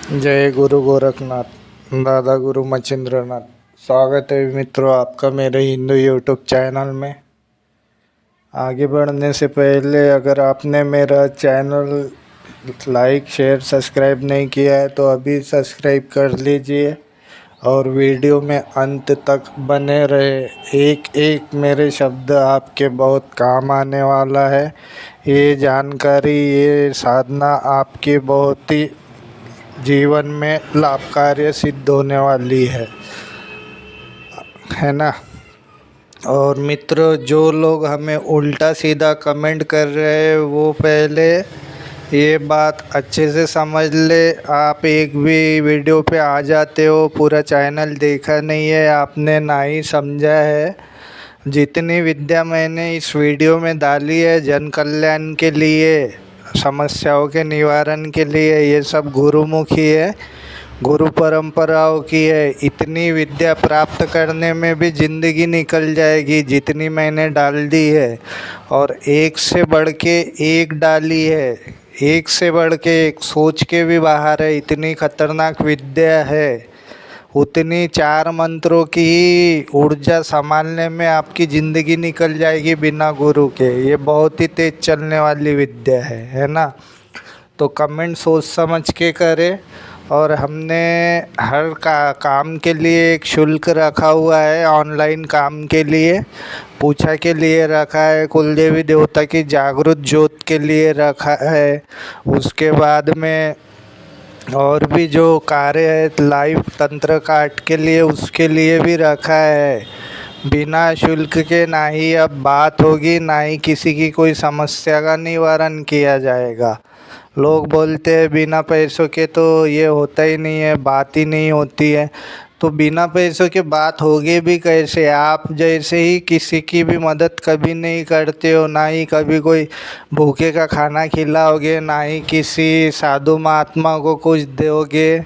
जय गुरु गोरखनाथ दादा गुरु मचिंद्रनाथ। स्वागत है मित्रों आपका मेरे हिंदू यूट्यूब चैनल में। आगे बढ़ने से पहले अगर आपने मेरा चैनल लाइक शेयर सब्सक्राइब नहीं किया है तो अभी सब्सक्राइब कर लीजिए और वीडियो में अंत तक बने रहे। एक एक मेरे शब्द आपके बहुत काम आने वाला है। ये जानकारी ये साधना आपके बहुत ही जीवन में लाभकारी सिद्ध होने वाली है ना। और मित्रों, जो लोग हमें उल्टा सीधा कमेंट कर रहे हैं वो पहले ये बात अच्छे से समझ ले। आप एक भी वीडियो पे आ जाते हो, पूरा चैनल देखा नहीं है आपने, ना ही समझा है। जितनी विद्या मैंने इस वीडियो में डाली है जन कल्याण के लिए, समस्याओं के निवारण के लिए, ये सब गुरुमुखी है, गुरु परंपराओं की है। इतनी विद्या प्राप्त करने में भी ज़िंदगी निकल जाएगी जितनी मैंने डाल दी है। और एक से बढ़ के एक डाली है, एक से बढ़ के एक, सोच के भी बाहर है। इतनी खतरनाक विद्या है, उतनी 4 मंत्रों की ही ऊर्जा संभालने में आपकी ज़िंदगी निकल जाएगी बिना गुरु के। ये बहुत ही तेज़ चलने वाली विद्या है ना। तो कमेंट सोच समझ के करें। और हमने हर काम के लिए एक शुल्क रखा हुआ है, ऑनलाइन काम के लिए पूछा के लिए रखा है, कुल देवी देवता की जागृत ज्योत के लिए रखा है। उसके बाद में और भी जो कार्य है लाइव तंत्र काट के लिए, उसके लिए भी रखा है। बिना शुल्क के ना ही अब बात होगी, ना ही किसी की कोई समस्या का निवारण किया जाएगा। लोग बोलते हैं बिना पैसों के तो ये होता ही नहीं है, बात ही नहीं होती है। तो बिना पैसों के बात होगी भी कैसे? आप जैसे ही किसी की भी मदद कभी नहीं करते हो, ना ही कभी कोई भूखे का खाना खिलाओगे, ना ही किसी साधु महात्मा को कुछ दोगे,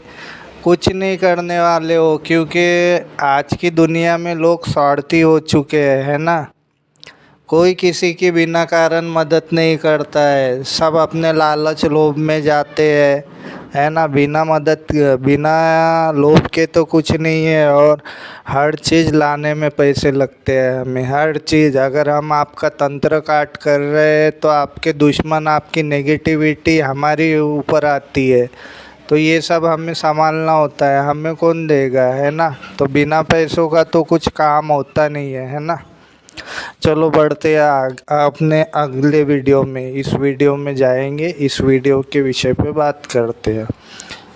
कुछ नहीं करने वाले हो। क्योंकि आज की दुनिया में लोग स्वार्थी हो चुके हैं, है ना। कोई किसी की बिना कारण मदद नहीं करता है, सब अपने लालच लोभ में जाते हैं, है ना। बिना लोभ के तो कुछ नहीं है। और हर चीज़ लाने में पैसे लगते हैं हमें, हर चीज़। अगर हम आपका तंत्र काट कर रहे हैं तो आपके दुश्मन, आपकी नेगेटिविटी हमारी ऊपर आती है। तो ये सब हमें संभालना होता है, हमें कौन देगा, है ना। तो बिना पैसों का तो कुछ काम होता नहीं है ना। चलो बढ़ते हैं अपने अगले वीडियो में। इस वीडियो में जाएंगे, इस वीडियो के विषय पे बात करते हैं।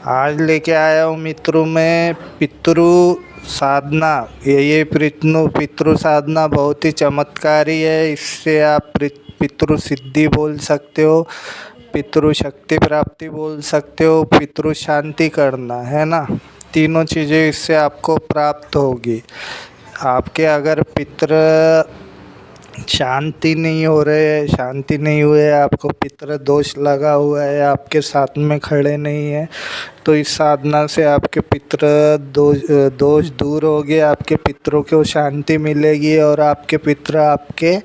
आज लेके आया हूँ मित्रों मैं पितृ साधना। ये पितृ साधना बहुत ही चमत्कारी है। इससे आप पितृ सिद्धि बोल सकते हो, पितृ शक्ति प्राप्ति बोल सकते हो, पितृ शांति करना, है ना। तीनों चीज़ें इससे आपको प्राप्त होगी। आपके अगर पितृ शांति नहीं हो रहे, शांति नहीं हुए, आपको पितृ दोष लगा हुआ है, आपके साथ में खड़े नहीं है, तो इस साधना से आपके पितृ दोष दूर हो गए, आपके पितरों को शांति मिलेगी और आपके पितृ आपके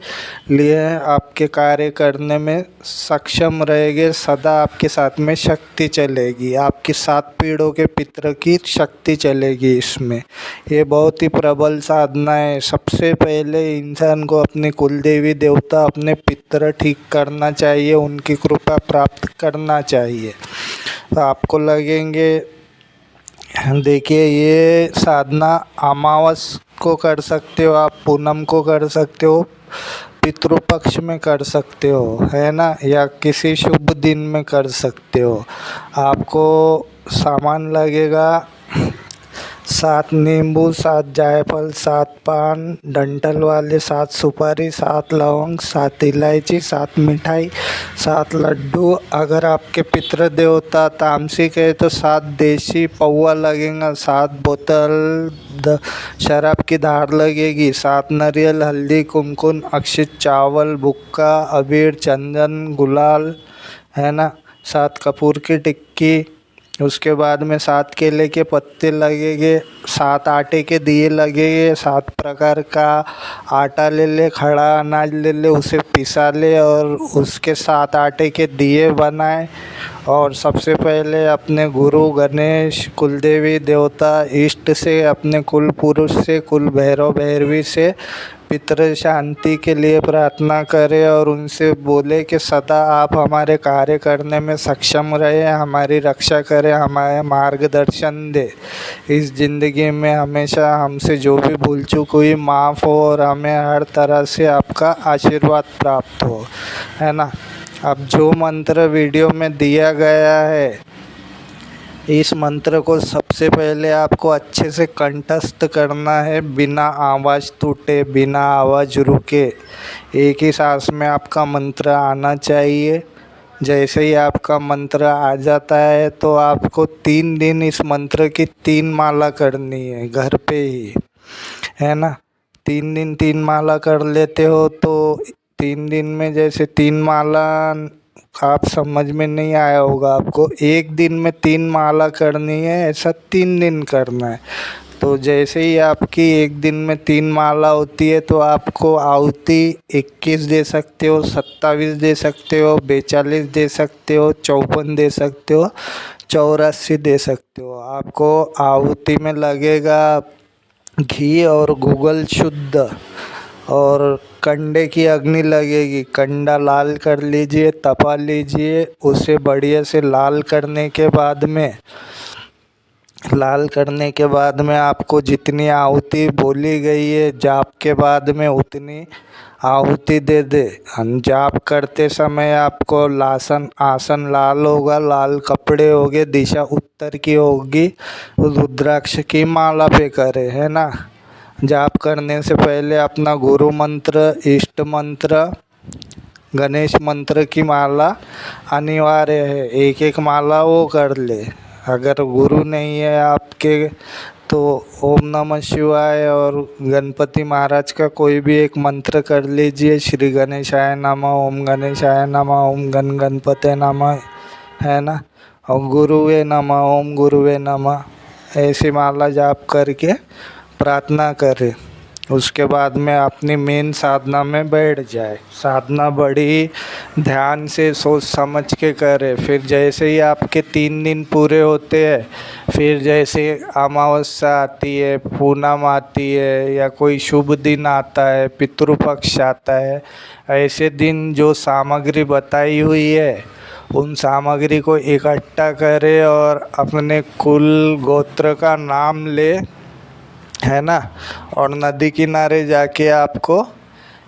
लिए आपके कार्य करने में सक्षम रहेंगे। सदा आपके साथ में शक्ति चलेगी, आपकी 7 पीढ़ों के पितृ की शक्ति चलेगी इसमें। ये बहुत ही प्रबल साधना है। सबसे पहले इंसान को अपने कुल देवी देवता, अपने पितृ ठीक करना चाहिए, उनकी कृपा प्राप्त करना चाहिए। तो आपको लगेंगे, देखिए ये साधना अमावस को कर सकते हो आप, पूनम को कर सकते हो, पितृपक्ष में कर सकते हो, है ना, या किसी शुभ दिन में कर सकते हो। आपको सामान लगेगा 7 नींबू, 7 जायफल, 7 पान डंठल वाले, 7 सुपारी, 7 लौंग, 7 इलायची, 7 मिठाई, 7 लड्डू। अगर आपके पितृ देवता तामसिक है तो 7 देसी पौवा लगेगा, 7 बोतल शराब की धार लगेगी, 7 नारियल, हल्दी, कुमकुम, अक्षित, चावल, बुक्का, अबीर, चंदन, गुलाल, है ना, 7 कपूर की टिक्की। उसके बाद में 7 केले के पत्ते लगेंगे, 7 आटे के दिए लगेंगे। 7 प्रकार का आटा ले ले, खड़ा अनाज ले ले, उसे पिसा ले और उसके 7 आटे के दिए बनाए और सबसे पहले अपने गुरु गणेश, कुलदेवी देवता, इष्ट से, अपने कुल पुरुष से, कुल भैरव भैरवी से पितृ शांति के लिए प्रार्थना करें और उनसे बोले कि सदा आप हमारे कार्य करने में सक्षम रहे, हमारी रक्षा करें, हमारे मार्गदर्शन दे, इस ज़िंदगी में हमेशा हमसे जो भी भूल चूक हुई माफ़ हो और हमें हर तरह से आपका आशीर्वाद प्राप्त हो, है ना। अब जो मंत्र वीडियो में दिया गया है, इस मंत्र को सबसे पहले आपको अच्छे से कंठस्थ करना है, बिना आवाज़ टूटे, बिना आवाज़ रुके, एक ही सांस में आपका मंत्र आना चाहिए। जैसे ही आपका मंत्र आ जाता है तो आपको 3 दिन इस मंत्र की 3 माला करनी है घर पे ही, है ना। 3 दिन 3 माला कर लेते हो तो 3 दिन में जैसे 3 माला आप समझ में नहीं आया होगा आपको, एक दिन में 3 माला करनी है, ऐसा 3 दिन करना है। तो जैसे ही आपकी एक दिन में 3 माला होती है तो आपको आहुति 21 दे सकते हो, 27 दे सकते हो, 42 दे सकते हो, 54 दे सकते हो, 84 दे सकते हो। आपको आहुति में लगेगा घी और गूगल शुद्ध, और कंडे की अग्नि लगेगी। कंडा लाल कर लीजिए, तपा लीजिए, उसे बढ़िया से लाल करने के बाद में आपको जितनी आहुति बोली गई है जाप के बाद में उतनी आहुति दे दे। हम जाप करते समय आपको आसन लाल होगा, लाल कपड़े होंगे, दिशा उत्तर की होगी, रुद्राक्ष की माला पे करे, है ना। जाप करने से पहले अपना गुरु मंत्र, इष्ट मंत्र, गणेश मंत्र की माला अनिवार्य है, एक एक माला वो कर ले। अगर गुरु नहीं है आपके तो ओम नमः शिवाय और गणपति महाराज का कोई भी एक मंत्र कर लीजिए, श्री गणेशाय नमः, ओम गणेशाय नमः, ओम गणपते नमः, है ना। और गुरुवे नमः, ओम गुरुवे नमः, ऐसी माला जाप करके प्रार्थना करें। उसके बाद में अपनी मेन साधना में बैठ जाए। साधना बड़ी ध्यान से सोच समझ के करें। फिर जैसे ही आपके 3 दिन पूरे होते हैं, फिर जैसे अमावस्या आती है, पूनम आती है, या कोई शुभ दिन आता है, पितृपक्ष आता है, ऐसे दिन जो सामग्री बताई हुई है उन सामग्री को इकट्ठा करें और अपने कुल गोत्र का नाम ले, है ना। और नदी किनारे जाके आपको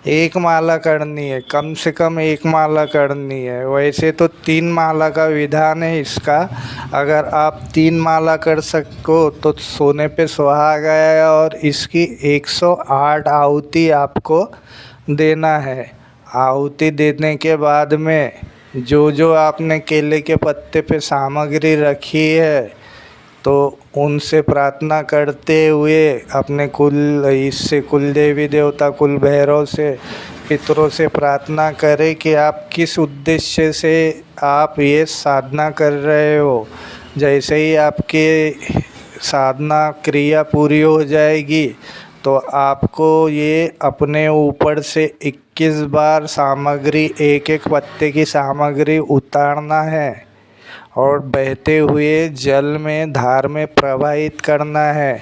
एक माला करनी है, कम से कम एक माला करनी है। वैसे तो 3 माला का विधान है इसका, अगर आप 3 माला कर सको तो सोने पे सुहागा है। और इसकी 108 आहुति आपको देना है। आहुति देने के बाद में जो जो आपने केले के पत्ते पे सामग्री रखी है तो उनसे प्रार्थना करते हुए अपने कुल देवी देवता, कुल भैरव से, पितरों से प्रार्थना करें कि आप किस उद्देश्य से आप ये साधना कर रहे हो। जैसे ही आपके साधना क्रिया पूरी हो जाएगी तो आपको ये अपने ऊपर से 21 बार सामग्री, एक एक पत्ते की सामग्री उतारना है और बहते हुए जल में धार में प्रवाहित करना है।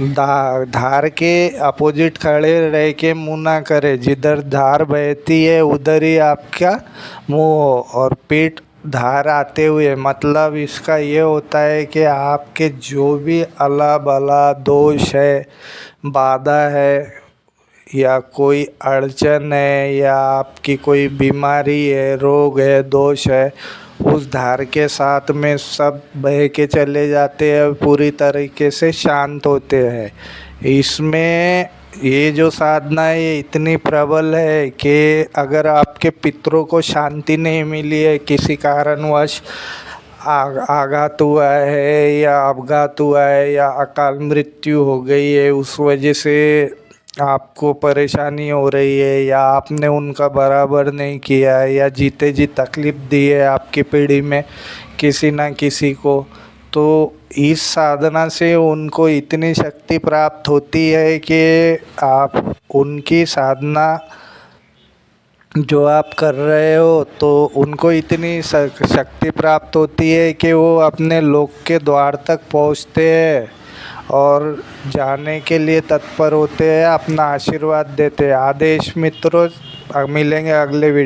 धार के अपोजिट खड़े रह के मुँह ना करे, जिधर धार बहती है उधर ही आपका मुँह हो। और पीठ धार आते हुए, मतलब इसका ये होता है कि आपके जो भी अला बला दोष है, बाधा है, या कोई अड़चन है, या आपकी कोई बीमारी है, रोग है, दोष है, उस धार के साथ में सब बह के चले जाते हैं, पूरी तरीके से शांत होते हैं। इसमें ये जो साधना है ये इतनी प्रबल है कि अगर आपके पितरों को शांति नहीं मिली है, किसी कारणवश आघात हुआ है या अपघात हुआ है या अकाल मृत्यु हो गई है, उस वजह से आपको परेशानी हो रही है, या आपने उनका बराबर नहीं किया है, या जीते जी तकलीफ़ दी है आपकी पीढ़ी में किसी ना किसी को, तो इस साधना से उनको इतनी शक्ति प्राप्त होती है कि आप उनकी साधना जो आप कर रहे हो तो उनको इतनी शक्ति प्राप्त होती है कि वो अपने लोक के द्वार तक पहुँचते हैं और जाने के लिए तत्पर होते हैं, अपना आशीर्वाद देते हैं। आदेश मित्रों, मिलेंगे अगले वीडियो।